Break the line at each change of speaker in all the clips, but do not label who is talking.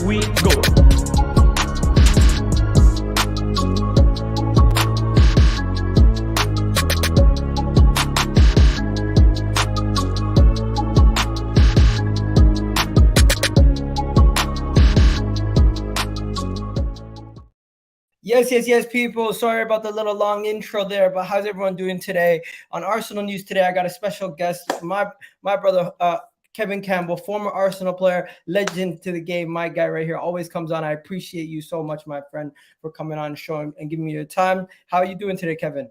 we go. Yes, people. Sorry about the little long intro there, but how's everyone doing today? On Arsenal News today, I got a special guest, my brother, Kevin Campbell, former Arsenal player, legend to the game, my guy right here, always comes on. I appreciate you so much, my friend, for coming on the show and giving me your time. How are you doing today, Kevin?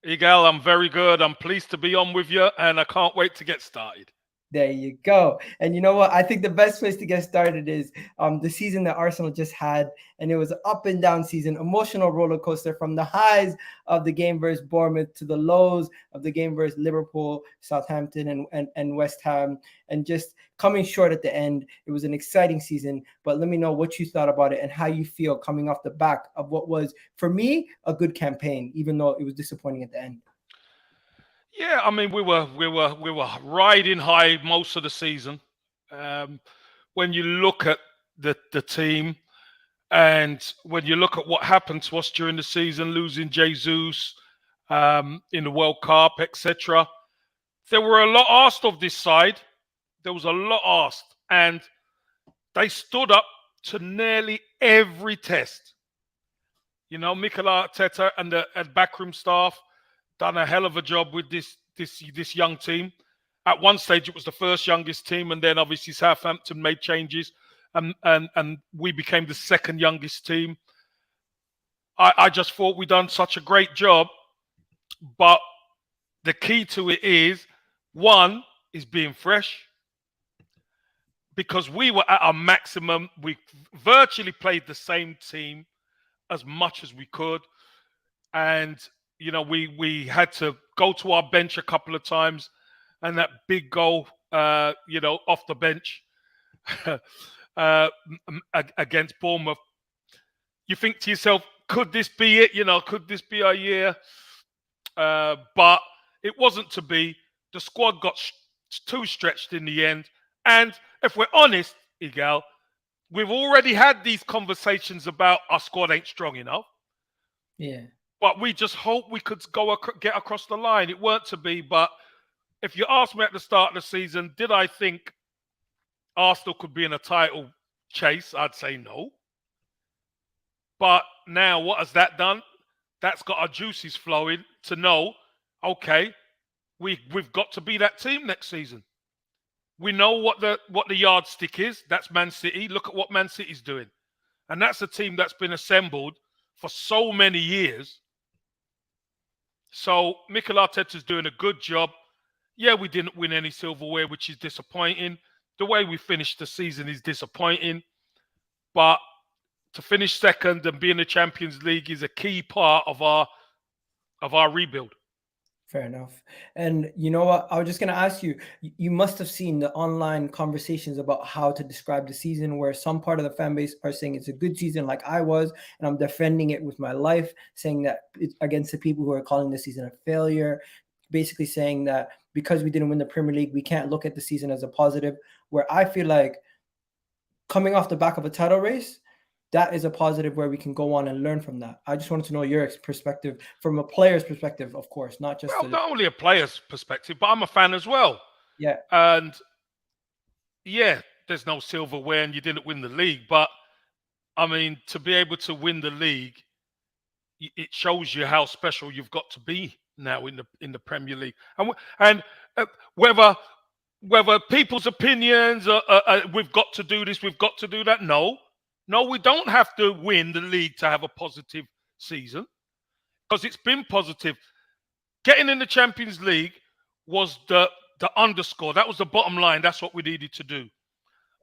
Igal, I'm very good. I'm pleased to be on with you, and I can't wait to get started.
There you go. And you know what? I think the best place to get started is the season that Arsenal just had. And it was an up and down season, emotional roller coaster from the highs of the game versus Bournemouth to the lows of the game versus Liverpool, Southampton, and West Ham, and just coming short at the end. It was an exciting season. But let me know what you thought about it and how you feel coming off the back of what was, for me, a good campaign, even though it was disappointing at the end.
Yeah, I mean, we were riding high most of the season. When you look at the team, and when you look at what happened to us during the season, losing Jesus in the World Cup, etc., there were a lot asked of this side. There was a lot asked, and they stood up to nearly every test. You know, Mikel Arteta and the backroom staff done a hell of a job with this young team. At one stage, it was the first youngest team, and then obviously Southampton made changes, and we became the second youngest team. I just thought we'd done such a great job, but the key to it is, one, is being fresh, because we were at our maximum. We virtually played the same team as much as we could, and you know, we had to go to our bench a couple of times, and that big goal, off the bench against Bournemouth. You think to yourself, could this be it? You know, could this be our year? But it wasn't to be. The squad got too stretched in the end. And if we're honest, Igal, we've already had these conversations about our squad ain't strong enough.
Yeah.
But we just hope we could get across the line. It weren't to be, but if you asked me at the start of the season, did I think Arsenal could be in a title chase? I'd say no. But now, what has that done? That's got our juices flowing to know, okay, we've got to be that team next season. We know what the yardstick is. That's Man City. Look at what Man City's doing. And that's a team that's been assembled for so many years. So Mikel Arteta's doing a good job. Yeah, we didn't win any silverware, which is disappointing. The way we finished the season is disappointing. But to finish second and be in the Champions League is a key part of our rebuild.
Fair enough. And you know what? I was just going to ask you, you must have seen the online conversations about how to describe the season, where some part of the fan base are saying it's a good season like I was, and I'm defending it with my life, saying that it's against the people who are calling the season a failure, basically saying that because we didn't win the Premier League, we can't look at the season as a positive, where I feel like coming off the back of a title race, that is a positive where we can go on and learn from that. I just wanted to know your perspective from a player's perspective, of course, not just
not only a player's perspective, but I'm a fan as well.
Yeah.
And yeah, there's no silverware and you didn't win the league, but I mean, to be able to win the league, it shows you how special you've got to be now in the Premier League. And whether people's opinions are we've got to do this, we've got to do that. No, we don't have to win the league to have a positive season, because it's been positive. Getting in the Champions League was the underscore. That was the bottom line. That's what we needed to do.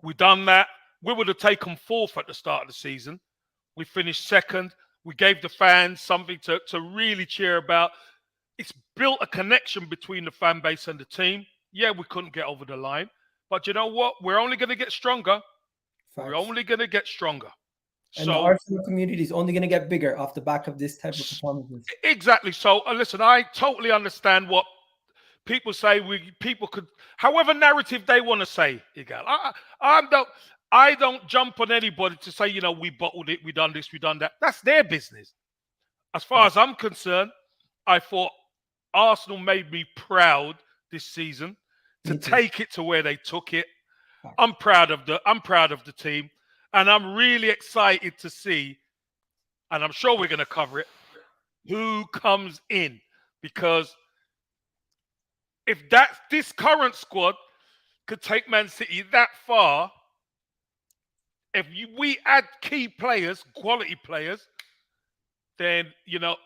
We done that. We would have taken fourth at the start of the season. We finished second. We gave the fans something to really cheer about. It's built a connection between the fan base and the team. Yeah, we couldn't get over the line. But you know what? We're only going to get stronger.
Facts.
We're only going to get stronger.
And the Arsenal community is only going to get bigger off the back of this type of performances.
Exactly. So, listen, I totally understand what people say. People could, however narrative they want to say, Igal. I don't jump on anybody to say, we bottled it, we done this, we done that. That's their business. As far as I'm concerned, I thought Arsenal made me proud this season to take it to where they took it. I'm proud of the team, and I'm really excited to see, and I'm sure we're going to cover it, who comes in, because if this current squad could take Man City that far, if we add key players, quality players, then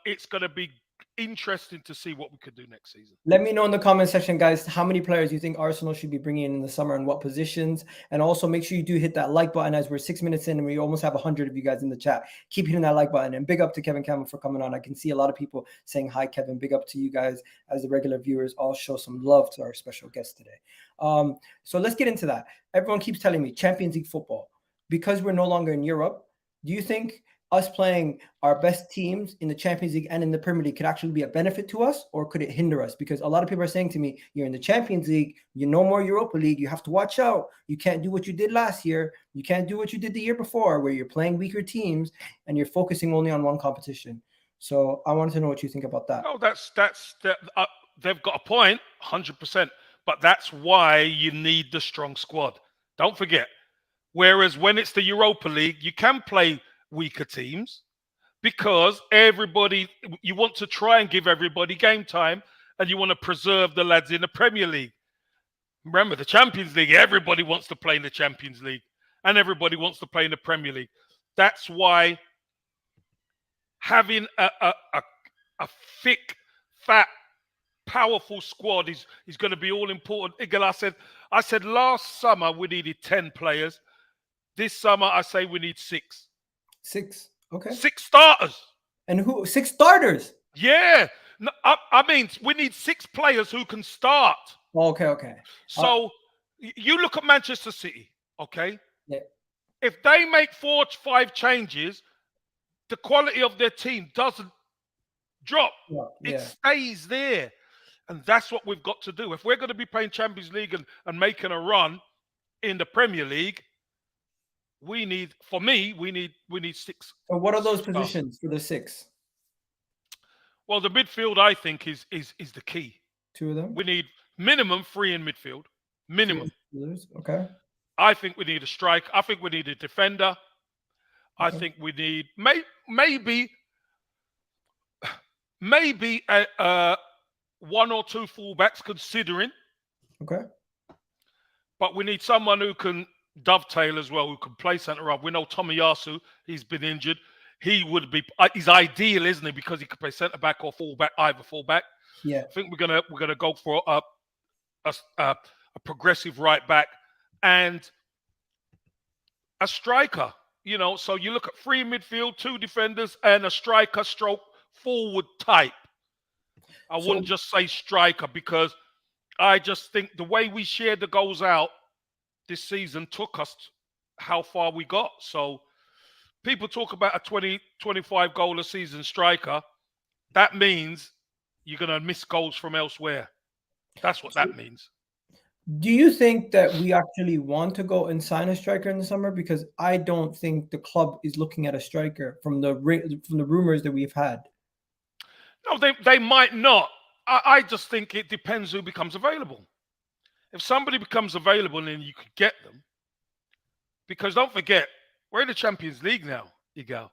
it's going to be interesting to see what we could do next season.
Let me know in the comment section, guys, how many players you think Arsenal should be bringing in the summer and what positions. And also make sure you do hit that like button, as we're 6 minutes in and we almost have 100 of you guys in the chat. Keep hitting that like button. And big up to Kevin Campbell for coming on. I can see a lot of people saying hi, Kevin. Big up to you guys as the regular viewers. All show some love to our special guest today. So let's get into that. Everyone keeps telling me Champions League football. Because we're no longer in Europe, do you think us playing our best teams in the Champions League and in the Premier League could actually be a benefit to us, or could it hinder us? Because a lot of people are saying to me, you're in the Champions League, you're no more Europa League, you have to watch out. You can't do what you did last year. You can't do what you did the year before, where you're playing weaker teams and you're focusing only on one competition. So I wanted to know what you think about that.
Oh, they've got a point, 100%. But that's why you need the strong squad. Don't forget. Whereas when it's the Europa League, you can play weaker teams because you want to try and give everybody game time, and you want to preserve the lads in the Premier League. Remember, the Champions League, everybody wants to play in the Champions League and everybody wants to play in the Premier League. That's why having a thick, fat, powerful squad is going to be all important. Again, I said last summer we needed 10 players. This summer I say we need 6.
6. Okay.
6 starters.
And who? 6 starters?
Yeah. No, I mean, we need 6 players who can start.
Okay.
So you look at Manchester City, okay?
Yeah.
If they make 4 to 5 changes, the quality of their team doesn't drop.
Yeah.
It stays there. And that's what we've got to do. If we're going to be playing Champions League and making a run in the Premier League, we need 6.
So what are those positions for the 6?
Well, the midfield, I think, is the key.
2 of them?
We need minimum 3 in midfield. Minimum.
Okay.
I think we need a striker. I think we need a defender. Okay. I think we need maybe 1 or 2 fullbacks, considering.
Okay.
But we need someone who can dovetail as well, who can play centre up. We know Tomiyasu, he's been injured. He's ideal, isn't he? Because he could play centre back or fullback, either fullback.
Yeah.
I think we're gonna go for a progressive right back and a striker. So you look at 3 midfield, 2 defenders, and a striker stroke forward type. I wouldn't just say striker, because I just think the way we shared the goals out this season took us how far we got. So people talk about a 20, 25 goal a season striker. That means you're going to miss goals from elsewhere. That's what that means.
Do you think that we actually want to go and sign a striker in the summer? Because I don't think the club is looking at a striker from the rumors that we've had.
No, they might not. I just think it depends who becomes available. If somebody becomes available, then you could get them. Because don't forget, we're in the Champions League now, Igal.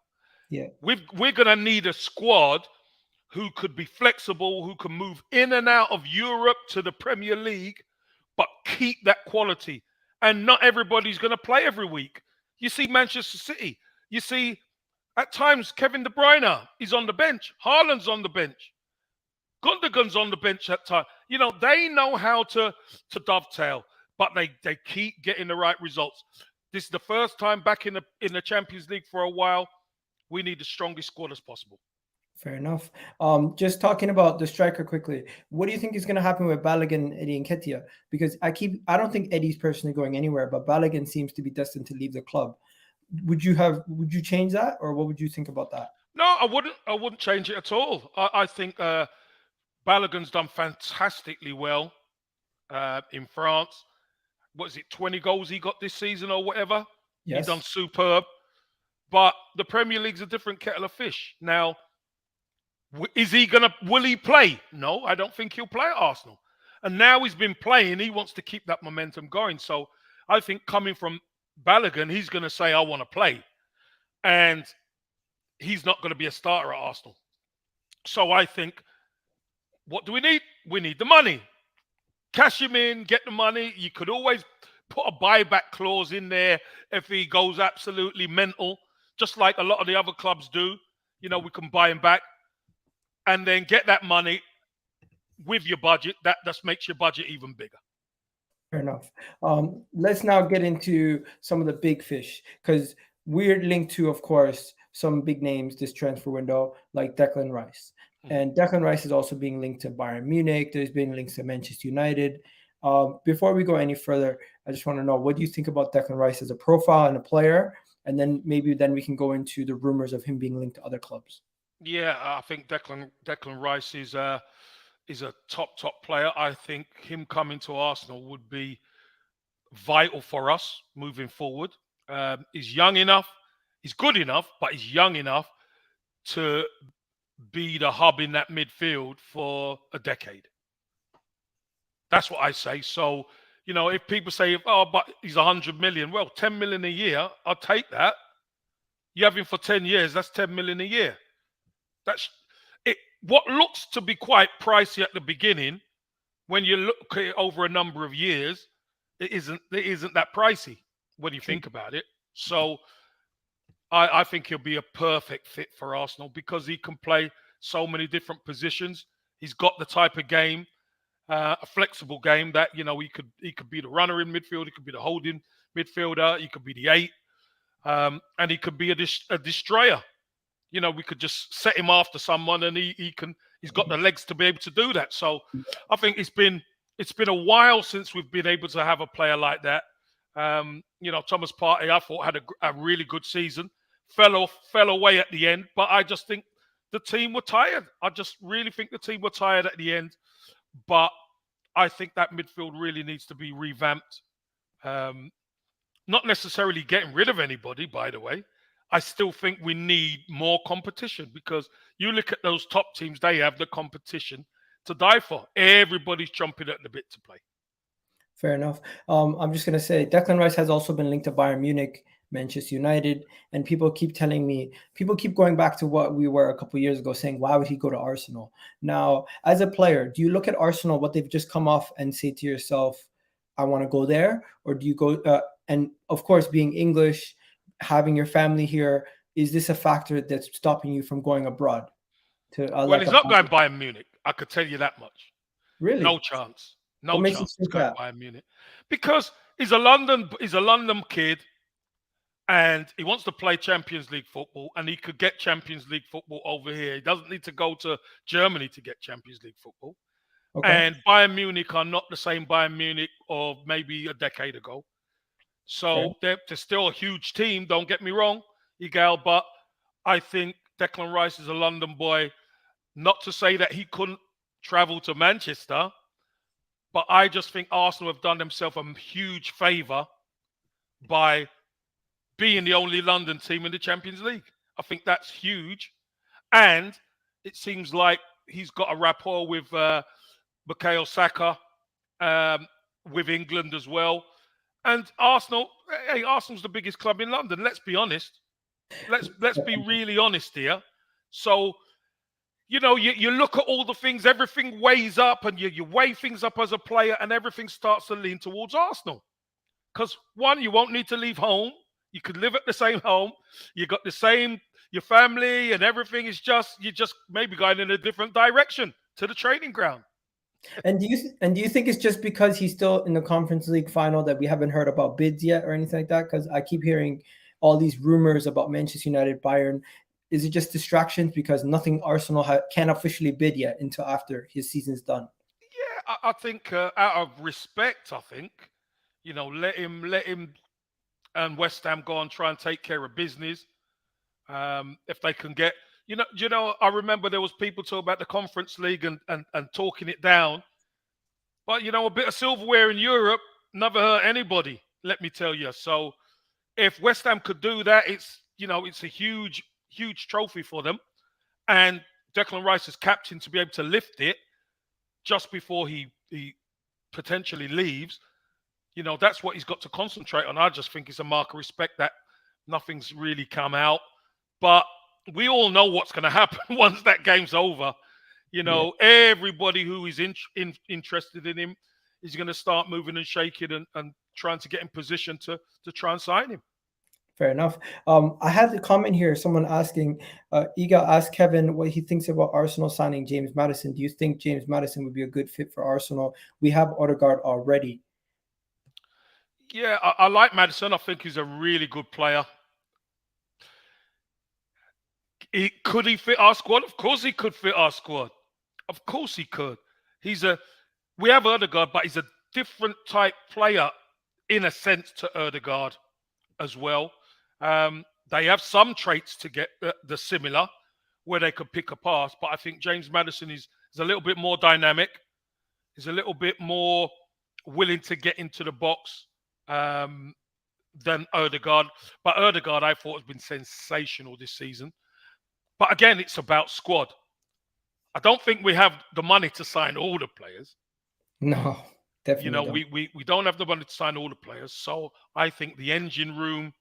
Yeah.
We're going to need a squad who could be flexible, who can move in and out of Europe to the Premier League, but keep that quality. And not everybody's going to play every week. You see Manchester City. You see, at times, Kevin De Bruyne is on the bench. Haaland's on the bench. Gundogan's on the bench at times. They know how to dovetail, but they keep getting the right results. This is the first time back in the Champions League for a while. We need the strongest squad as possible.
Fair enough. Just talking about the striker quickly, what do you think is going to happen with Balogun, Eddie, and Nketiah? Because I don't think Eddie's personally going anywhere, but Balogun seems to be destined to leave the club. Would you change that, or what would you think about that?
No, I wouldn't change it at all. I think Balogun's done fantastically well in France. What is it, 20 goals he got this season or whatever? He done
Yes.
superb. But the Premier League's a different kettle of fish. Now, will he play? No, I don't think he'll play at Arsenal. And now he's been playing, he wants to keep that momentum going. So I think coming from Balogun, he's going to say, I want to play. And he's not going to be a starter at Arsenal. So I think, what do we need? We need the money. Cash him in, get the money. You could always put a buyback clause in there if he goes absolutely mental, just like a lot of the other clubs do. We can buy him back and then get that money with your budget. That just makes your budget even bigger.
Fair enough. Let's now get into some of the big fish, because we're linked to, of course, some big names this transfer window, like Declan Rice. And Declan Rice is also being linked to Bayern Munich. There's been links to Manchester United. Before we go any further, I just want to know, what do you think about Declan Rice as a profile and a player? And then maybe we can go into the rumors of him being linked to other clubs.
Yeah, I think Declan Rice is a top player. I think him coming to Arsenal would be vital for us moving forward. He's young enough, he's good enough, but he's young enough to be the hub in that midfield for a decade. That's what I say. So, if people say, oh, but he's 100 million, well, 10 million a year, I'll take that. You have him for 10 years, that's 10 million a year. That's it. What looks to be quite pricey at the beginning, when you look at it over a number of years, it isn't that pricey when you think about it. So I think he'll be a perfect fit for Arsenal because he can play so many different positions. He's got the type of game, a flexible game that, he could be the runner in midfield, he could be the holding midfielder, he could be the 8, and he could be a destroyer. We could just set him after someone, and he's got the legs to be able to do that. So I think it's been a while since we've been able to have a player like that. Thomas Partey, I thought, had a really good season. Fell away at the end, but I just think the team were tired. I just really think the team were tired at the end. But I think that midfield really needs to be revamped. Not necessarily getting rid of anybody, by the way. I still think we need more competition, because you look at those top teams, they have the competition to die for. Everybody's jumping at the bit to play.
Fair enough. I'm just going to say Declan Rice has also been linked to Bayern Munich, Manchester United, and people keep going back to what we were a couple of years ago, saying, why would he go to Arsenal? Now, as a player, do you look at Arsenal, what they've just come off, and say to yourself, I want to go there? Or do you go, and of course, being English, having your family here, is this a factor that's stopping you from going abroad?
Well, he's not going Bayern Munich. I could tell you that much.
Really?
No chance. No
What
chance he's going Bayern Munich. Because he's a London kid, and he wants to play Champions League football, and he could get Champions League football over here. He doesn't need to go to Germany to get Champions League football. Okay. And Bayern Munich are not the same Bayern Munich of maybe a decade ago. So they're still a huge team, don't get me wrong, Igal, but I think Declan Rice is a London boy. Not to say that he couldn't travel to Manchester, but I just think Arsenal have done themselves a huge favour by being the only London team in the Champions League. I think that's huge. And it seems like he's got a rapport with Bukayo Saka, with England as well. And Arsenal's the biggest club in London. Let's be honest. Let's be really honest here. So, you look at all the things, everything weighs up, and you weigh things up as a player, and everything starts to lean towards Arsenal. Because one, you won't need to leave home. You could live at the same home. You got your family, and everything is you're just maybe going in a different direction to the training ground.
And do you think it's just because he's still in the Conference League final that we haven't heard about bids yet or anything like that? Because I keep hearing all these rumors about Manchester United, Bayern. Is it just distractions because nothing Arsenal can't officially bid yet until after his season's done?
Yeah, I think out of respect, let him and West Ham go and try and take care of business. If they can get, I remember there was people talking about the Conference League and talking it down. But, a bit of silverware in Europe never hurt anybody, let me tell you. So if West Ham could do that, it's a huge, huge trophy for them. And Declan Rice is captain to be able to lift it just before he potentially leaves. That's what he's got to concentrate on. I just think it's a mark of respect that nothing's really come out. But we all know what's going to happen once that game's over. Everybody who is interested in him is going to start moving and shaking and trying to get in position to try and sign him.
Fair enough. I had a comment here. Someone asking, Iga asked Kevin what he thinks about Arsenal signing James Maddison. Do you think James Maddison would be a good fit for Arsenal? We have Odegaard already.
Yeah, I like Maddison. I think he's a really good player. Could he fit our squad? Of course he could fit our squad. Of course he could. We have Odegaard, but he's a different type player in a sense to Odegaard as well. They have some traits to get the similar, where they could pick a pass. But I think James Maddison is a little bit more dynamic. He's a little bit more willing to get into the box than Odegaard. But Odegaard, I thought, has been sensational this season. But again, it's about squad. I don't think we have the money to sign all the players.
No, definitely.
We don't have the money to sign all the players. So I think the engine room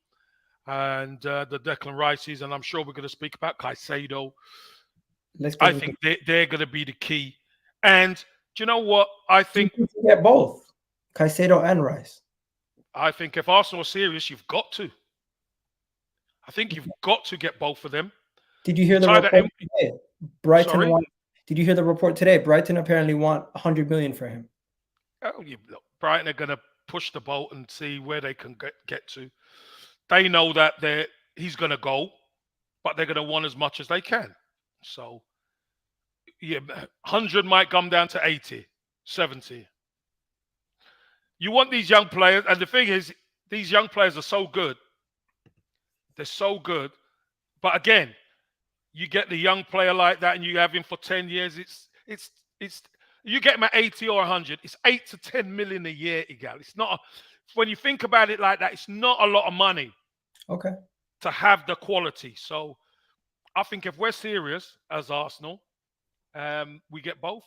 and the Declan Rices, and I'm sure we're going to speak about Caicedo. I think they're going to be the key. And do you know what? I think
you get both Caicedo and Rice.
I think if Arsenal are serious, you've got to. I think you've got to get both of them.
Did you hear the report today? Brighton did you hear the report today? Brighton apparently want 100 million for him.
Oh, Brighton are going to push the boat and see where they can get to. They know that he's going to go, but they're going to want as much as they can. So, yeah, 100 might come down to 80, 70. You want these young players, and the thing is, these young players are so good. They're so good. But again, you get the young player like that and you have him for 10 years, it's you get him at 80 or 100, it's 8 to 10 million a year, Igal. It's not, when you think about it like that, it's not a lot of money to have the quality. So I think if we're serious as Arsenal, we get both.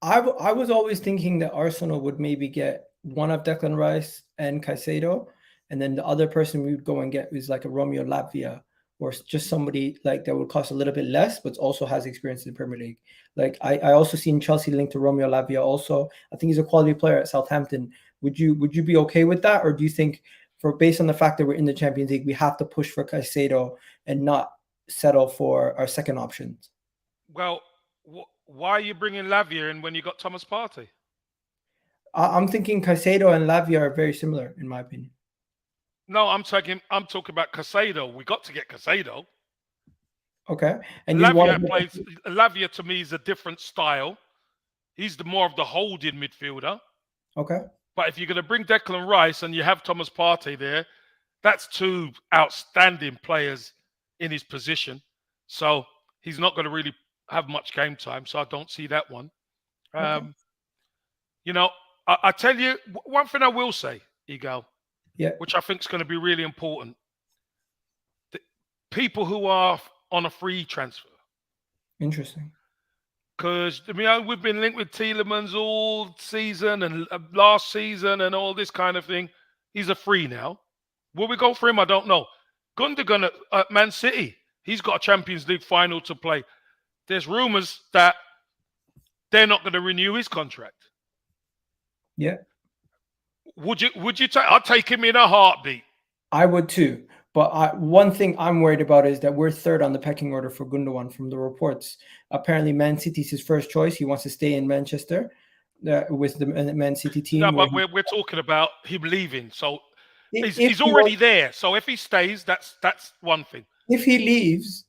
I was always thinking that Arsenal would maybe get one of Declan Rice and Caicedo, and then the other person we would go and get is like a Romeo Lavia, or just somebody like that would cost a little bit less, but also has experience in the Premier League. Like I also seen Chelsea linked to Romeo Lavia also. I think he's a quality player at Southampton. Would you be okay with that? Or do you think based on the fact that we're in the Champions League, we have to push for Caicedo and not settle for our second options?
Well, why are you bringing Lavia in when you got Thomas Partey?
I'm thinking Caicedo and Lavia are very similar, in my opinion.
No, I'm talking about Caicedo. We got to get Caicedo.
Okay. And
Lavia to me is a different style. He's more of the holding midfielder.
Okay.
But if you're going to bring Declan Rice and you have Thomas Partey there, that's two outstanding players in his position. So he's not going to really have much game time. So I don't see that one. Okay. I tell you, one thing I will say, Igal, which I think is going to be really important. The people who are on a free transfer.
Interesting.
Because, we've been linked with Tielemans all season and last season and all this kind of thing. He's a free now. Will we go for him? I don't know. Gundogan at Man City. He's got a Champions League final to play. There's rumours that they're not going to renew his contract.
Yeah.
Would you take? I'd take him in a heartbeat.
I would too. But one thing I'm worried about is that we're third on the pecking order for Gundogan from the reports. Apparently, Man City's his first choice. He wants to stay in Manchester with the Man City team.
No, but we're talking about him leaving. So he's already there. So if he stays, that's one thing.
If he leaves,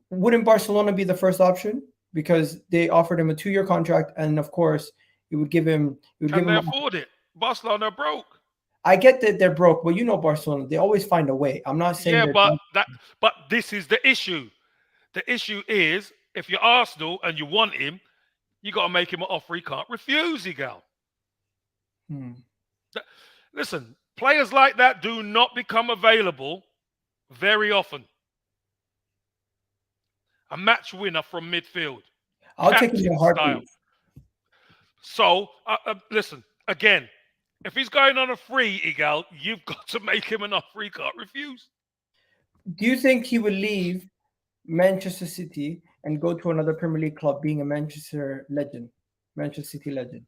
wouldn't Barcelona be the first option? Because they offered him a 2-year contract, and of course, it would give him.
Can they afford it? Barcelona are broke.
I get that they're broke, but Barcelona, they always find a way. I'm not saying.
Yeah, but this is the issue. The issue is if you're Arsenal and you want him, you got to make him an offer he can't refuse, Igal. Listen, Players like that do not become available very often. A match winner from midfield,
I'll take it in
captain
a
style.
heartbeat.
So, listen, again, if he's going on a free, Igal, you've got to make him an offer he can't refuse.
Do you think he would leave Manchester City and go to another Premier League club, being a Manchester City legend?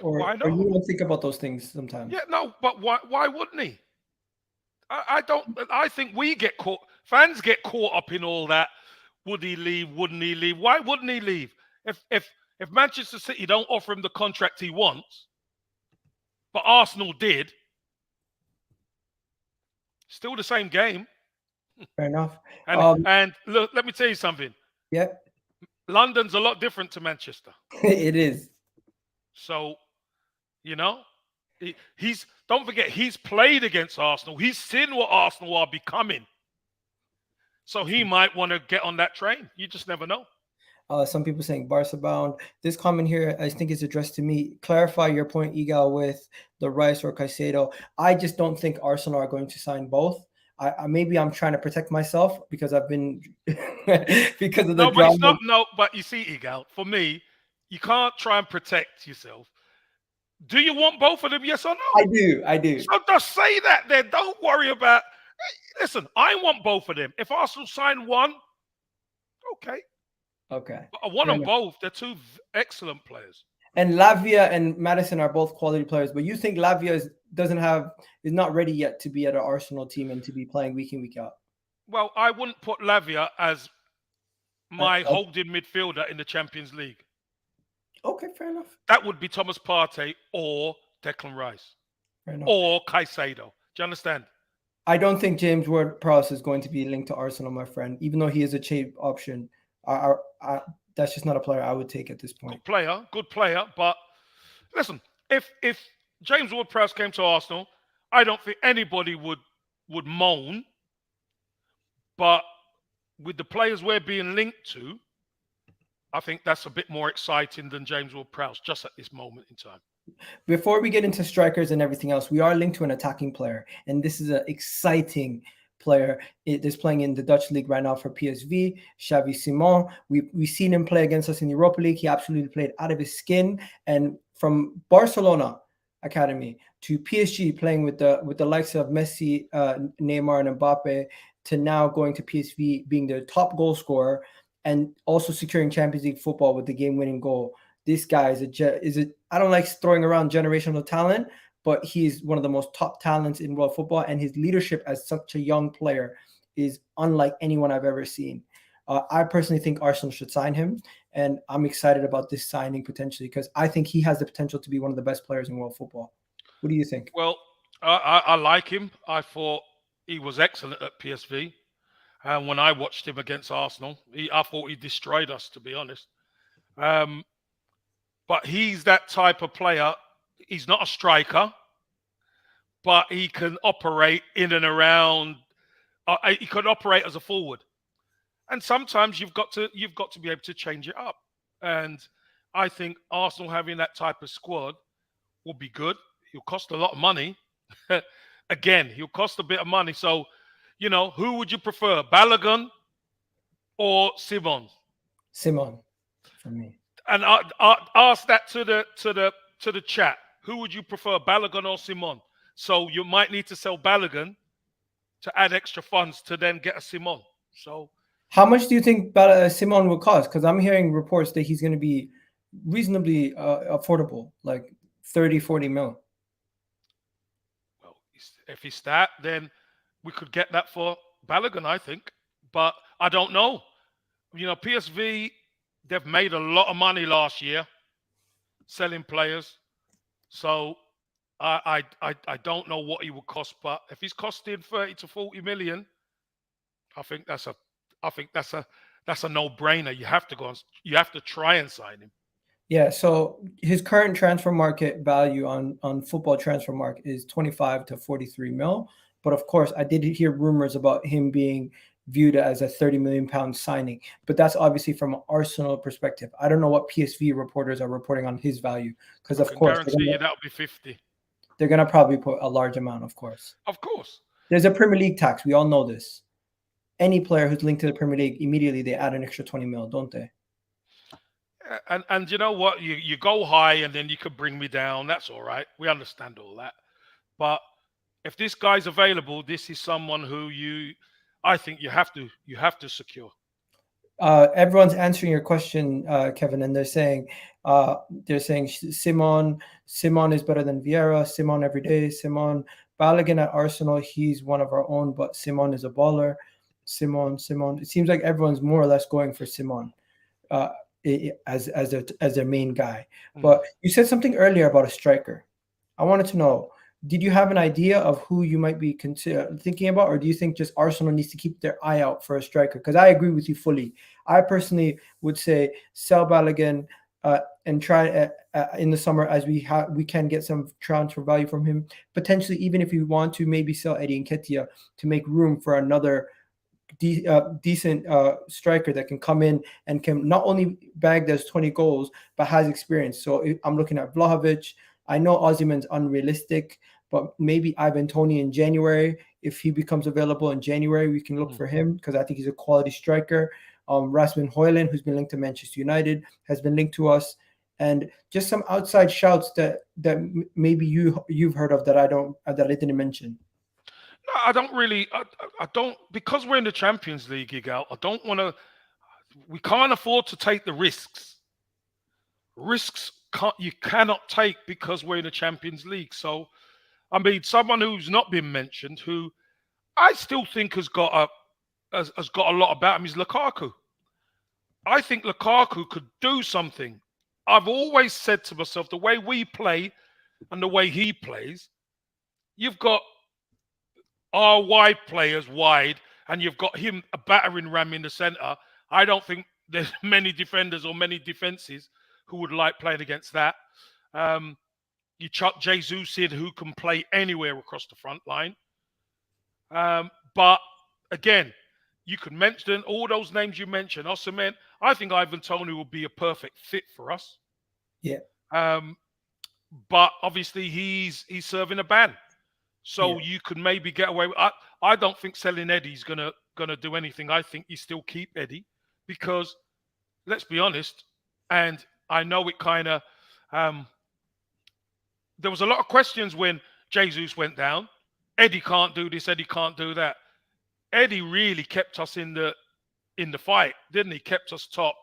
Why
Or you
not?
don't think about those things sometimes?
Yeah, no, but why wouldn't he? I don't. I think we get caught. Fans get caught up in all that. Would he leave? Wouldn't he leave? Why wouldn't he leave? If Manchester City don't offer him the contract he wants, but Arsenal did, still the same game.
Fair enough.
And look, let me tell you something.
Yeah,
London's a lot different to Manchester.
it is.
So, you know, he's don't forget he's played against Arsenal. He's seen what Arsenal are becoming. So he might want to get on that train. You just never know.
Some people saying Barca bound. This comment here, I think, is addressed to me. Clarify your point, Igal, with the Rice or Caicedo. I just don't think Arsenal are going to sign both. Maybe I'm trying to protect myself because I've been because of the
But
drama.
it's not. No, but you see, Igal, for me, you can't try and protect yourself. Do you want both of them? Yes or no?
I do.
So just say that then. Don't worry about. Listen, I want both of them. If Arsenal sign one, okay.
Okay.
But I want them both. They're two excellent players.
And Lavia and Maddison are both quality players, but you think Lavia is not ready yet to be at an Arsenal team and to be playing week in, week out?
Well, I wouldn't put Lavia as my holding midfielder in the Champions League.
Okay, fair enough.
That would be Thomas Partey or Declan Rice or Caicedo. Do you understand?
I don't think James Ward-Prowse is going to be linked to Arsenal, my friend, even though he is a cheap option. That's just not a player I would take at this point.
Good player. But listen, if James Ward-Prowse came to Arsenal, I don't think anybody would moan. But with the players we're being linked to, I think that's a bit more exciting than James Ward-Prowse just at this moment in time.
Before we get into strikers and everything else, we are linked to an attacking player, and this is an exciting player. It is playing in the Dutch league right now for PSV, Xavi Simon. We've seen him play against us in the Europa League. He absolutely played out of his skin. And from Barcelona academy to PSG, playing with the likes of Messi, Neymar, and Mbappe, to now going to PSV, being their top goal scorer, and also securing Champions League football with the game-winning goal. This guy I don't like throwing around generational talent, but he's one of the most top talents in world football, and his leadership as such a young player is unlike anyone I've ever seen. I personally think Arsenal should sign him, and I'm excited about this signing potentially because I think he has the potential to be one of the best players in world football. What do you think?
Well, I like him. I thought he was excellent at PSV. And when I watched him against Arsenal, I thought he destroyed us, to be honest. But he's that type of player. He's not a striker, but he can operate in and around. He can operate as a forward, and sometimes you've got to be able to change it up. And I think Arsenal having that type of squad will be good. He'll cost a lot of money. Again, he'll cost a bit of money. So, who would you prefer, Balogun or Simon?
Simon, for me.
And ask that to the chat. Who would you prefer, Balogun or Simon? So you might need to sell Balogun to add extra funds to then get a Simon. So,
how much do you think Simon will cost? Because I'm hearing reports that he's going to be reasonably affordable, like 30, 40 mil.
Well, if he's that, then we could get that for Balogun, I think. But I don't know. PSV, they've made a lot of money last year selling players. So I don't know what he would cost, but if he's costing 30 to 40 million, I think that's a no-brainer. You have to try and sign him.
Yeah, so his current transfer market value on Football Transfer Market is 25 to 43 mil. But of course, I did hear rumors about him being viewed as a 30 million pound signing, but that's obviously from an Arsenal perspective. I don't know what PSV reporters are reporting on his value, because of course
guarantee you that'll be 50.
they're gonna probably put a large amount, of course.
Of course.
There's a Premier League tax. We all know this. Any player who's linked to the Premier League, immediately they add an extra 20 mil, don't they?
And you know what? You go high and then you could bring me down. That's all right. We understand all that. But if this guy's available, this is someone who I think you have to secure.
Everyone's answering your question, Kevin, and they're saying Simon is better than Vieira. Simon every day. Simon Balogun at Arsenal. He's one of our own, but Simon is a baller. Simon. It seems like everyone's more or less going for Simon as their main guy. But you said something earlier about a striker. I wanted to know, did you have an idea of who you might be thinking about, or do you think just Arsenal needs to keep their eye out for a striker? Because I agree with you fully. I personally would say sell Balogun and try in the summer as we can get some transfer value from him. Potentially, even if you want to, maybe sell Eddie Nketiah to make room for another decent striker that can come in and can not only bag those 20 goals, but has experience. So I'm looking at Vlahovic. I know Osimhen's unrealistic, but maybe Ivan Toney in January. If he becomes available in January, we can look for him because I think he's a quality striker. Rasmus Højlund, who's been linked to Manchester United, has been linked to us. And just some outside shouts that maybe you've heard of that I didn't mention.
No, I don't really. I don't, because we're in the Champions League, Igal. I don't want to. We can't afford to take the risks. You cannot take because we're in the Champions League. So, I mean, someone who's not been mentioned, who I still think has got a lot about him, is Lukaku. I think Lukaku could do something. I've always said to myself, the way we play and the way he plays, you've got our wide players wide, and you've got him a battering ram in the centre. I don't think there's many defenders or many defences who would like playing against that. You chuck Jesus in, who can play anywhere across the front line. But again, you could mention all those names you mentioned. Osimhen, I think Ivan Toney will be a perfect fit for us.
Yeah.
But obviously he's serving a ban. So you could maybe get away with. I don't think selling Eddie's gonna do anything. I think you still keep Eddie because, let's be honest, and I know it kind of. There was a lot of questions when Jesus went down. Eddie can't do this. Eddie can't do that. Eddie really kept us in the fight, didn't he? Kept us top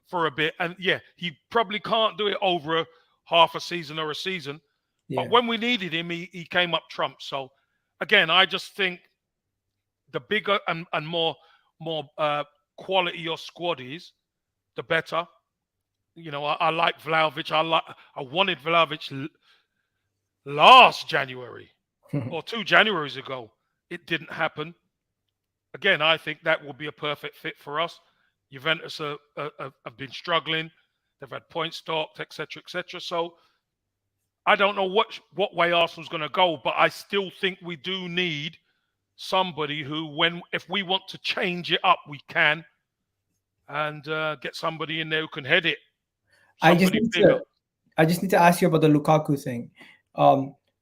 for a bit, and he probably can't do it over half a season or a season. But when we needed him, he came up trumps. So, again, I just think the bigger and more quality your squad is, the better. You know, I like Vlahovic. I wanted Vlahovic last January or 2 Januaries ago. It didn't happen. Again, I think that will be a perfect fit for us. Juventus have been struggling. They've had points stopped, etc., etc. So, I don't know what way Arsenal's going to go, but I still think we do need somebody who, if we want to change it up, we can, and get somebody in there who can head it.
I just need to ask you about the Lukaku thing.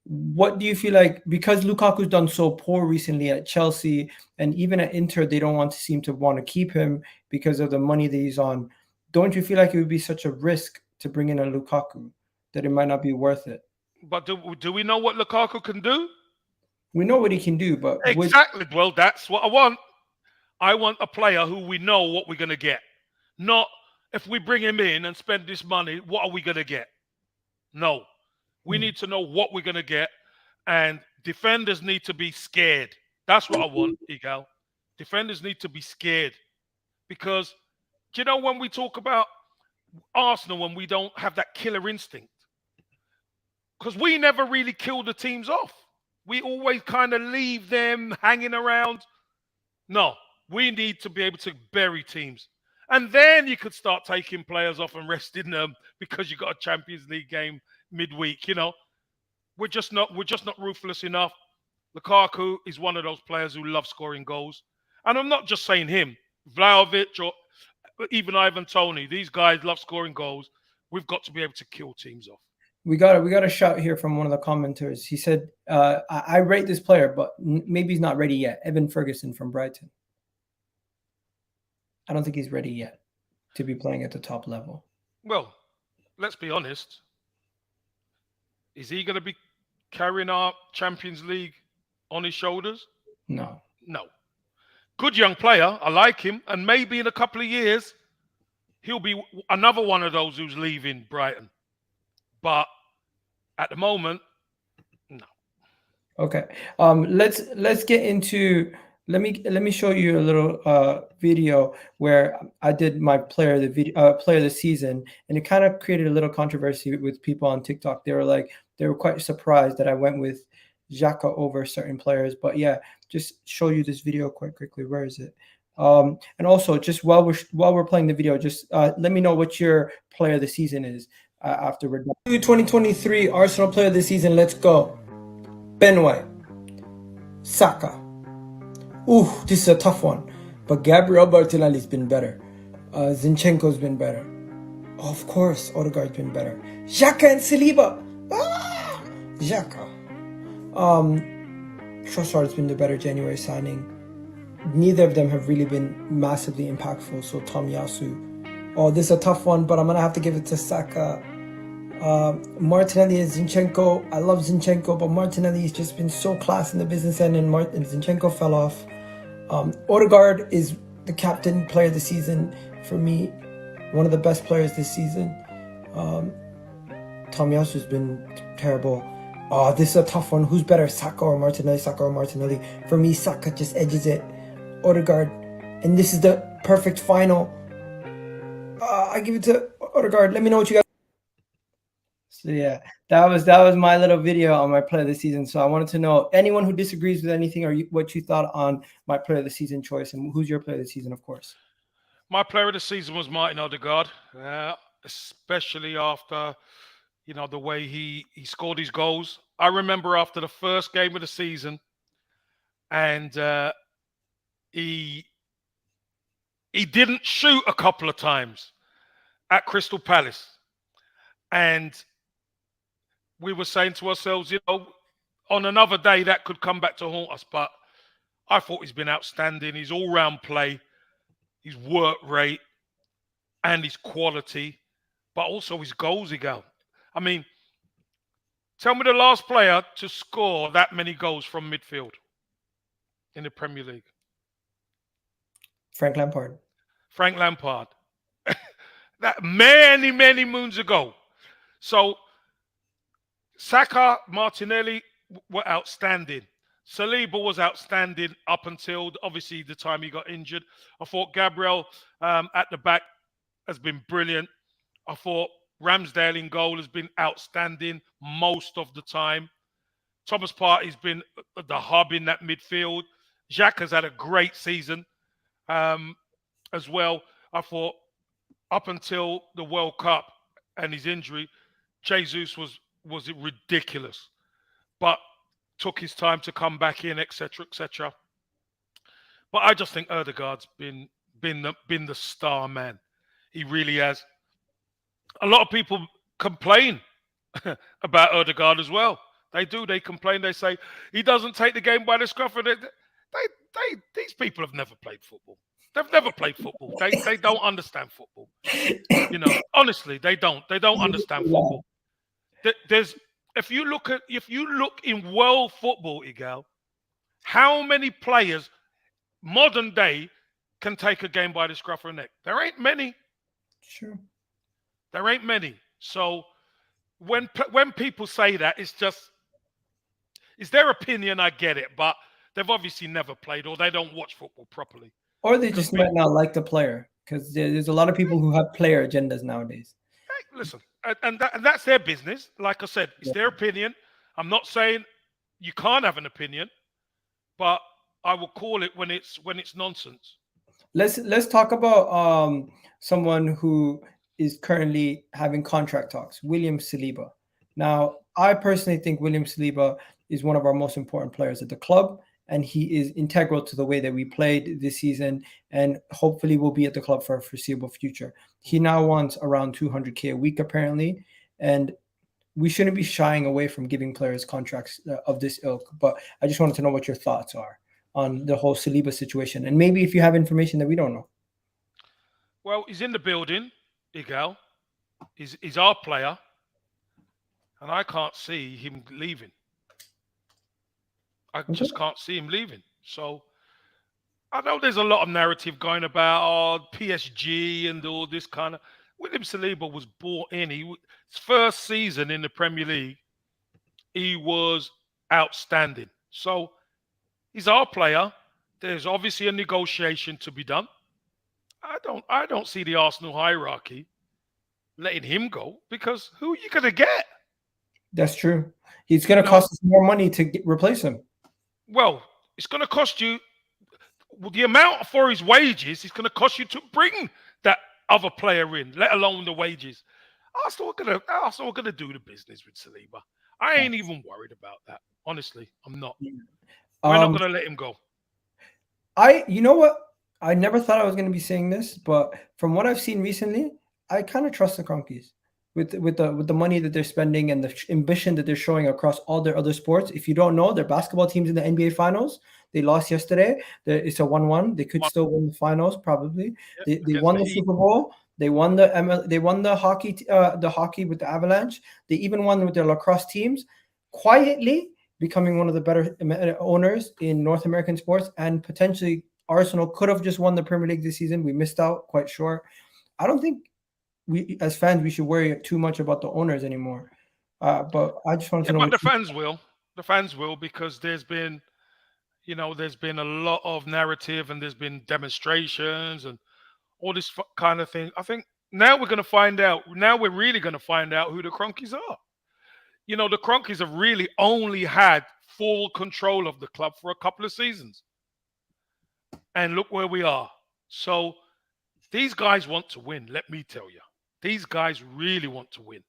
What do you feel like, because Lukaku's done so poor recently at Chelsea and even at Inter, they don't seem to want to keep him because of the money that he's on. Don't you feel like it would be such a risk to bring in a Lukaku that it might not be worth it?
But do we know what Lukaku can do?
We know what he can do, but
exactly. Well, that's what I want. I want a player who we know what we're going to get. Not if we bring him in and spend this money, what are we going to get? No. We need to know what we're going to get, and defenders need to be scared. That's what I want, Igal. Defenders need to be scared, because do you know, when we talk about Arsenal, when we don't have that killer instinct, because we never really kill the teams off. We always kind of leave them hanging around. No, we need to be able to bury teams. And then you could start taking players off and resting them because you've got a Champions League game midweek. You know, we're just not ruthless enough. Lukaku is one of those players who love scoring goals. And I'm not just saying him. Vlahovic or even Ivan Toney. These guys love scoring goals. We've got to be able to kill teams off.
we got a shout here from one of the commenters. He said, I rate this player, but maybe he's not ready yet. Evan Ferguson from Brighton. I don't think he's ready yet to be playing at the top level.
Well, let's be honest. Is he going to be carrying our Champions League on his shoulders?
No.
No. Good young player. I like him. And maybe in a couple of years, he'll be another one of those who's leaving Brighton. But at the moment, no.
Okay. Let's get into. Let me show you a little video where I did my player of the season, and it kind of created a little controversy with people on TikTok. They were quite surprised that I went with Xhaka over certain players. But yeah, just show you this video quite quickly. Where is it? And also, just while we're playing the video, just let me know what your player of the season is after we're done. 2023 Arsenal player of the season. Let's go. Ben White, Saka. Ooh, this is a tough one. But Gabriel Martinelli's been better. Zinchenko's been better. Of course, Odegaard's been better. Xhaka and Saliba. Xhaka. Trossard's been the better January signing. Neither of them have really been massively impactful. So Tomiyasu. Oh, this is a tough one, but I'm gonna have to give it to Saka. Martinelli and Zinchenko. I love Zinchenko, but Martinelli has just been so class in the business end, and Zinchenko fell off. Odegaard is the captain player of the season for me, one of the best players this season. Tomiyasu's been terrible. Oh, this is a tough one. Who's better, Saka or Martinelli? Saka or Martinelli? For me, Saka just edges it. Odegaard, and this is the perfect final. I give it to Odegaard. Let me know what you guys. So yeah, that was my little video on my player of the season. So I wanted to know anyone who disagrees with anything or what you thought on my player of the season choice, and who's your player of the season, of course.
My player of the season was Martin Odegaard, especially after the way he scored his goals. I remember after the first game of the season, and he didn't shoot a couple of times at Crystal Palace, and we were saying to ourselves, on another day that could come back to haunt us. But I thought he's been outstanding. His all-round play, his work rate, and his quality, but also his goals, I mean, tell me the last player to score that many goals from midfield in the Premier League.
Frank Lampard.
Frank Lampard. That many, many moons ago. So Saka, Martinelli were outstanding. Saliba was outstanding up until, obviously, the time he got injured. I thought Gabriel at the back has been brilliant. I thought Ramsdale in goal has been outstanding most of the time. Thomas Partey's been the hub in that midfield. Xhaka's had a great season as well. I thought up until the World Cup and his injury, Jesus was ridiculous, but took his time to come back in, etc., etc. But I just think Odegaard's been the star man. He really has. A lot of people complain about Odegaard as well. They do. They complain. They say he doesn't take the game by the scruff of it. These people have never played football. They've never played football. They don't understand football. Honestly, they don't. They don't understand football. If you look in world football, Igal, how many players modern day can take a game by the scruff of the neck? There ain't many.
Sure.
There ain't many. So when people say that, it's their opinion. I get it, but they've obviously never played, or they don't watch football properly,
or they just might not like the player, because there's a lot of people who have player agendas nowadays.
Hey, listen, and that's their business. Like I said, it's their opinion. I'm not saying you can't have an opinion, but I will call it when it's nonsense.
Let's talk about someone who is currently having contract talks, William Saliba. Now, I personally think William Saliba is one of our most important players at the club, and he is integral to the way that we played this season, and hopefully will be at the club for a foreseeable future. He now wants around 200K a week, apparently, and we shouldn't be shying away from giving players contracts of this ilk. But I just wanted to know what your thoughts are on the whole Saliba situation, and maybe if you have information that we don't know.
Well, he's in the building, Miguel. He's our player, and I can't see him leaving. I
Okay,
just can't see him leaving. So I know there's a lot of narrative going about PSG and all this kind of. William Saliba was brought in. His first season in the Premier League, he was outstanding. So he's our player. There's obviously a negotiation to be done. I don't see the Arsenal hierarchy letting him go because who are you going to get?
that's true. He's going
You
to
know,
cost us more money to replace him.
well, it's going to cost you the amount for his wages. It's going to cost you to bring that other player in, let alone the wages. Arsenal are gonna do the business with Saliba. I ain't even worried about that. Honestly, I'm not. We're not
Um,
gonna let him go.
you know what? I never thought I was going to be saying this, but from what I've seen recently, I kind of trust the Cronkies with the money that they're spending and the ambition that they're showing across all their other sports. If you don't know, their basketball teams in the NBA Finals. They lost yesterday. It's a 1-1. They could still win the finals, probably. They
Against
won
the
the
Heat.
Super Bowl. They won they won the hockey with the Avalanche. They even won with their lacrosse teams. Quietly becoming one of the better owners in North American sports, and potentially Arsenal could have just won the Premier League this season. We missed out, quite sure. I don't think we, as fans, we should worry too much about the owners anymore. But I just wanted
Yeah,
to know
but
what
the fans will. The fans will because there's been a lot of narrative and there's been demonstrations and all this kind of thing. I think now we're going to find out. Now we're really going to find out who the Cronkies are. The Cronkies have really only had full control of the club for a couple of seasons. And look where we are. So these guys want to win, let me tell you. These guys really want to win.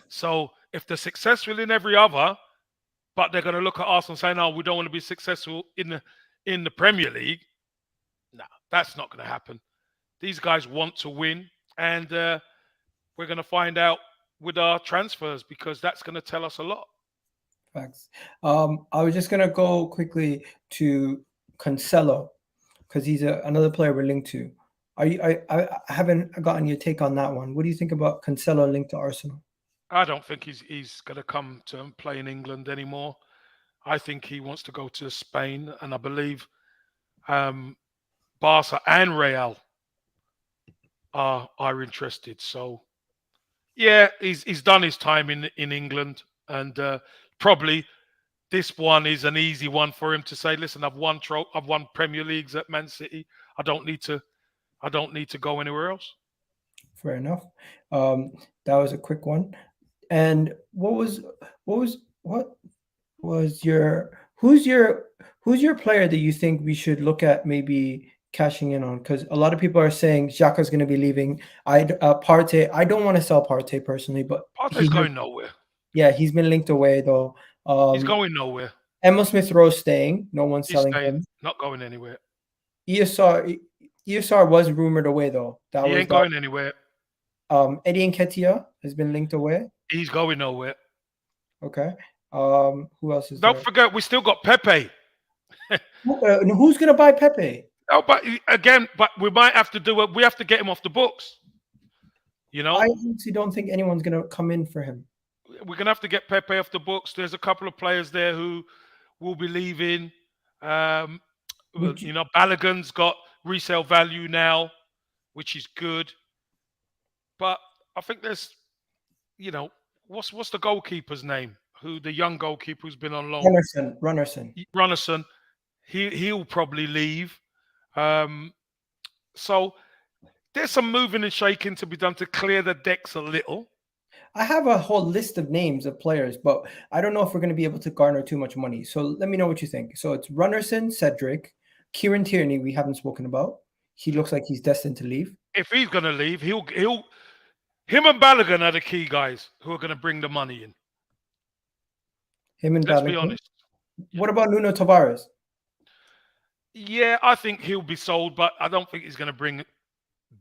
So if they're successful in every other, but they're going to look at us and say, no, we don't want to be successful in the Premier League. No, that's not going to happen. These guys want to win. And we're going to find out with our transfers because that's going to tell us a lot.
facts. I was just gonna go quickly to Cancelo because he's another player we're linked to. I haven't gotten your take on that one. What do you think about Cancelo linked to Arsenal?
I don't think he's going to come to play in England anymore. I think he wants to go to Spain, and I believe Barca and Real are interested. So yeah, he's done his time in England, and probably this one is an easy one for him to say, "Listen, I've won Premier Leagues at Man City. I don't need to go anywhere else."
Fair enough. That was a quick one. And what was who's your player that you think we should look at maybe cashing in on? Because a lot of people are saying Xhaka's going to be leaving. Partey. I don't want to sell Partey personally, but
Partey's going nowhere.
he's been linked away though.
He's going nowhere.
Emil Smith Rowe staying. No one's
He's
selling
staying,
him.
not going anywhere.
ESR was rumored away though.
He ain't going anywhere.
Eddie Nketiah has been linked away.
He's going nowhere.
Okay. Who else is
Don't
there?
forget, we still got Pepe.
Who's gonna buy Pepe?
Oh, but we might have to do it. We have to get him off the books.
I honestly don't think anyone's gonna come in for him.
We're gonna have to get Pepe off the books. There's a couple of players there who will be leaving. Balogun's got resale value now, which is good. But I think there's, what's the goalkeeper's name? The young goalkeeper who's been on loan? Runnerson. He'll probably leave. So there's some moving and shaking to be done to clear the decks a little.
I have a whole list of names of players, but I don't know if we're going to be able to garner too much money. So let me know what you think. So it's Runnerson, Cedric, Kieran Tierney. We haven't spoken about. He looks like he's destined to leave.
If he's going to leave, him and Balogun are the key guys who are going to bring the money in. Let's be honest.
What about Nuno Tavares?
Yeah, I think he'll be sold, but I don't think he's going to bring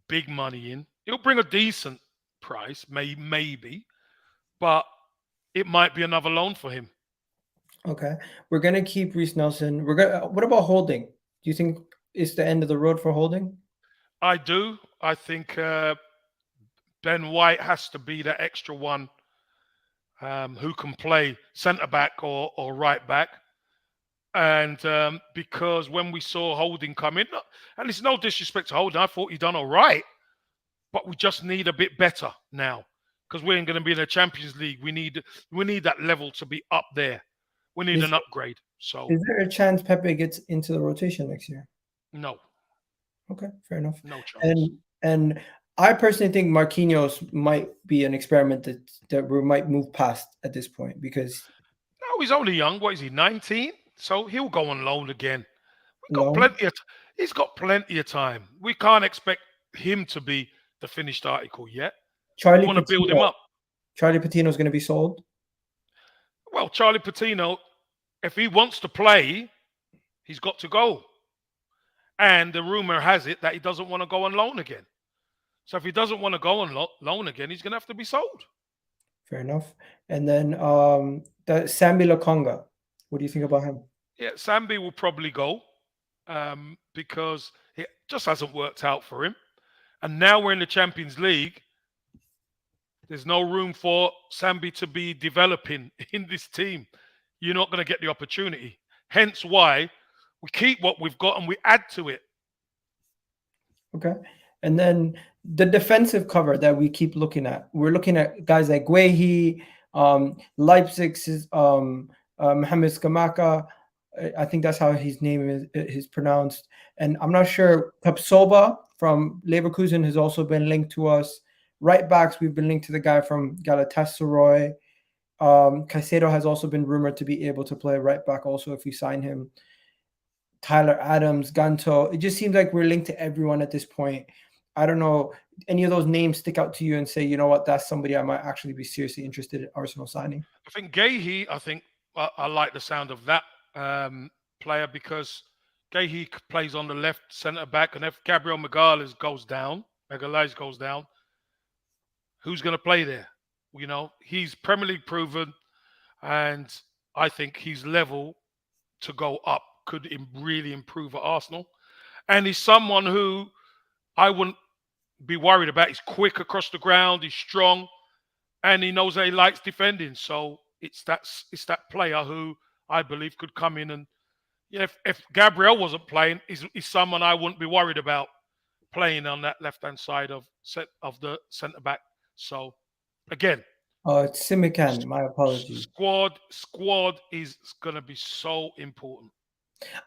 big money in. He'll bring a decent price, maybe, but it might be another loan for him.
Okay, we're gonna keep Reece Nelson. We're gonna. What about Holding? Do you think it's the end of the road for Holding?
I do. I think Ben White has to be the extra one who can play centre back or right back. And because when we saw Holding come in, and it's no disrespect to Holding, I thought he done all right, but we just need a bit better now because we ain't going to be in the Champions League. We need that level to be up there. We need
Is
an upgrade. So
is there a chance Pepe gets into the rotation next year?
no,
Okay, fair enough.
no chance.
And I personally think Marquinhos might be an experiment that we might move past at this point because
No, he's only young. What is he? 19. So he'll go on loan again. We got
loan.
plenty of. He's got plenty of time. We can't expect him to be the finished article yet. We
Charlie
want to build him
Patino.
up.
Charlie Patino's going to be sold.
Well, Charlie Patino, if he wants to play, he's got to go. And the rumor has it that he doesn't want to go on loan again. So if he doesn't want to go on loan again, he's going to have to be sold.
Fair enough. And then Sambi Lokonga. What do you think about him?
Yeah, Sambi will probably go because it just hasn't worked out for him. And now we're in the Champions League. There's no room for Sambi to be developing in this team. You're not going to get the opportunity. Hence why we keep what we've got and we add to it.
Okay. And then the defensive cover that we keep looking at. We're looking at guys like Guehi, Leipzig's Mohamed Skamaka. I think that's how his name is pronounced. And I'm not sure. Tapsoba from Leverkusen has also been linked to us. Right backs, we've been linked to the guy from Galatasaray. Caicedo has also been rumored to be able to play right back also if we sign him. Tyler Adams, Ganto. It just seems like we're linked to everyone at this point. I don't know. Any of those names stick out to you and say, you know what, that's somebody I might actually be seriously interested in Arsenal signing?
I think Guehi, I like the sound of that player because Guehi plays on the left centre back, and if Gabriel Magalhaes goes down, who's going to play there? You know, he's Premier League proven, and I think he's level to go up, could really improve at Arsenal. And he's someone who I wouldn't be worried about. He's quick across the ground, he's strong, and he knows that he likes defending. So it's that player who I believe could come in and, yeah, if Gabriel wasn't playing, he's someone I wouldn't be worried about playing on that left-hand side of the centre-back. So, again,
It's Simikan. My apologies.
Squad is going to be so important.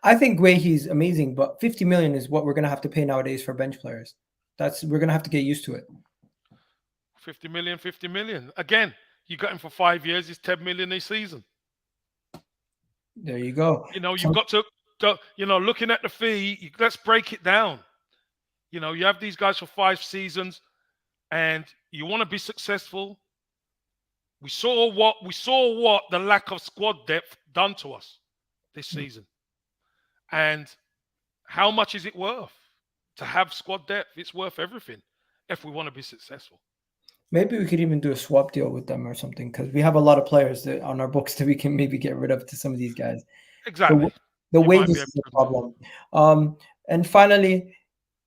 I think Guehi's amazing, but 50 million is what we're going to have to pay nowadays for bench players. We're going to have to get used to it.
50 million. Again, you got him for 5 years. It's 10 million a season.
There you go.
You know, you've got to looking at the fee, let's break it down. You know, you have these guys for 5 seasons and you want to be successful. We saw what the lack of squad depth done to us this season. And how much is it worth to have squad depth? It's worth everything if we want to be successful.
Maybe we could even do a swap deal with them or something because we have a lot of players on our books that we can maybe get rid of to some of these guys.
Exactly.
The wages is the problem. And finally,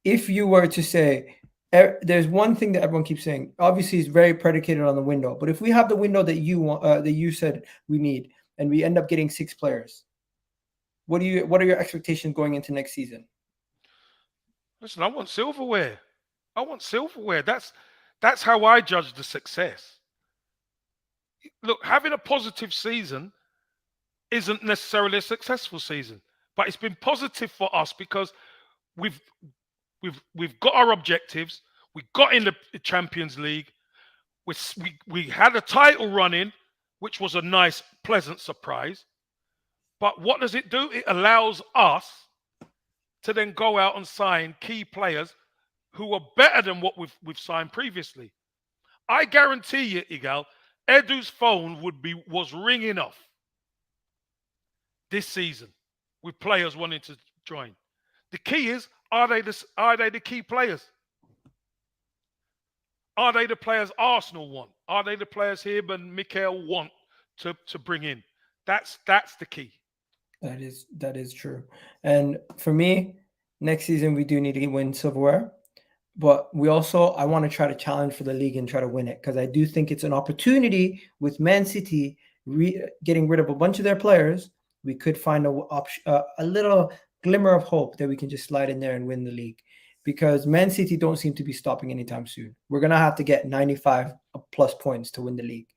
if you were to say, there's one thing that everyone keeps saying. Obviously, it's very predicated on the window. But if we have the window that you want, that you said we need, and we end up getting 6 players, what are your expectations going into next season?
Listen, I want silverware. That's how I judge the success. Look, having a positive season isn't necessarily a successful season, but it's been positive for us because we've got our objectives. We got in the Champions League. We had a title run in, which was a nice, pleasant surprise. But what does it do? It allows us to then go out and sign key players who are better than what we've signed previously. I guarantee you, Igal, Edu's phone was ringing off this season with players wanting to join. The key is, are they the key players? Are they the players Arsenal want? Are they the players Hib and Mikel want to bring in. That's the key.
That is true. And for me, next season we do need to win silverware. But I want to try to challenge for the league and try to win it, because I do think it's an opportunity with Man City getting rid of a bunch of their players. We could find a little glimmer of hope that we can just slide in there and win the league, because Man City don't seem to be stopping anytime soon. We're going to have to get 95 plus points to win the league.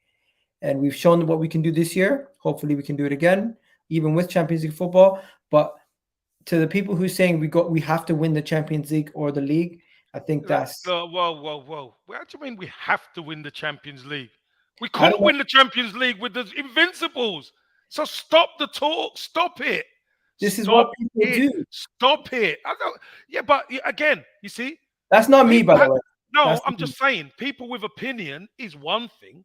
And we've shown what we can do this year. Hopefully we can do it again, even with Champions League football. But to the people who are saying we have to win the Champions League or the league, I think that's...
Whoa. What do you mean we have to win the Champions League? We couldn't win the Champions League with the Invincibles. So stop the talk. Stop it.
This is what people do.
Stop it. But again, you see,
that's not me, by the way.
No, I'm just saying, people with opinion is one thing,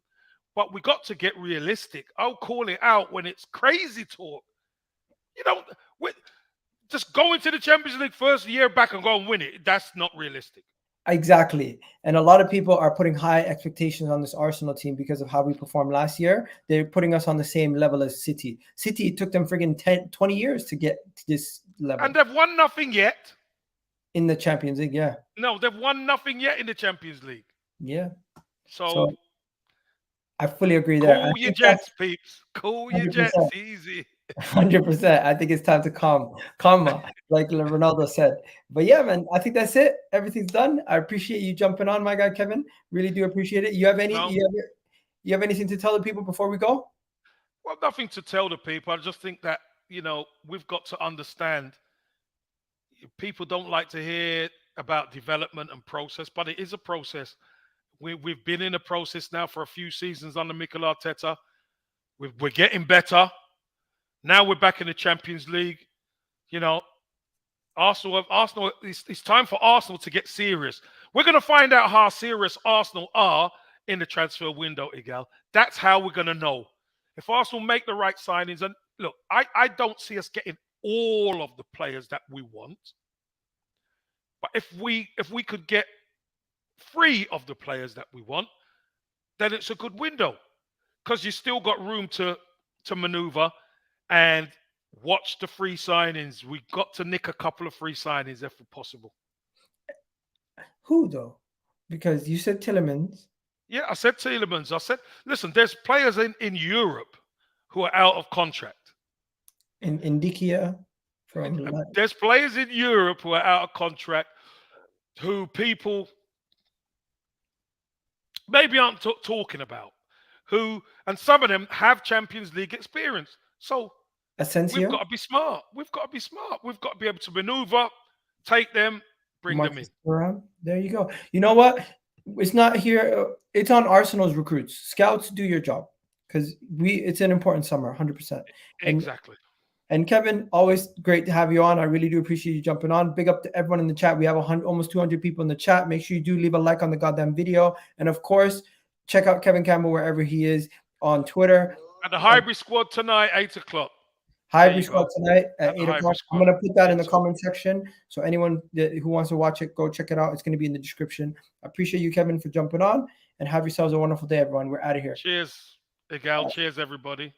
but we got to get realistic. I'll call it out when it's crazy talk. You know, just go into the Champions League first year back and go and win it. That's not realistic.
Exactly. And a lot of people are putting high expectations on this Arsenal team because of how we performed last year. They're putting us on the same level as City. City, it took them friggin' 20 years to get to this level.
And they've won nothing yet.
In the Champions League, yeah.
No, they've won nothing yet in the Champions League.
Yeah.
So
I fully agree there.
Cool your jets, peeps. Cool your jets, easy.
100%. I think it's time to calm, like Ronaldo said. But yeah, man, I think that's it. Everything's done. I appreciate you jumping on, my guy Kevin. Really do appreciate it. You have anything to tell the people before we go?
Well, nothing to tell the people. I just think that, we've got to understand, people don't like to hear about development and process, but it is a process. We've been in a process now for a few seasons under Mikel Arteta. We're getting better. Now we're back in the Champions League. Arsenal. It's time for Arsenal to get serious. We're going to find out how serious Arsenal are in the transfer window, Igal. That's how we're going to know. If Arsenal make the right signings, and look, I don't see us getting all of the players that we want. But if we could get 3 of the players that we want, then it's a good window, because you still got room to maneuver and watch the free signings. We got to nick a couple of free signings if possible.
Who though? Because you said Tielemans.
Yeah, I said Tielemans. I said, listen, there's players in Europe who are out of contract.
In Nketiah.
There's players in Europe who are out of contract who people maybe aren't talking about. And some of them have Champions League experience. So
Asensio?
We've got to be smart. We've got to be able to maneuver, take them, bring them in.
There you go. You know what? It's not here. It's on Arsenal's recruits. Scouts, do your job, because it's an important summer, 100%.
Exactly.
And Kevin, always great to have you on. I really do appreciate you jumping on. Big up to everyone in the chat. We have almost 200 people in the chat. Make sure you do leave a like on the goddamn video. And of course, check out Kevin Campbell wherever he is on Twitter.
At the Hybrid Squad tonight, 8 o'clock.
Hybrid Squad tonight at 8 o'clock. I'm going to put that in the comment section. So anyone who wants to watch it, go check it out. It's going to be in the description. I appreciate you, Kevin, for jumping on. And have yourselves a wonderful day, everyone. We're out of here.
Cheers, Igal. Cheers, everybody.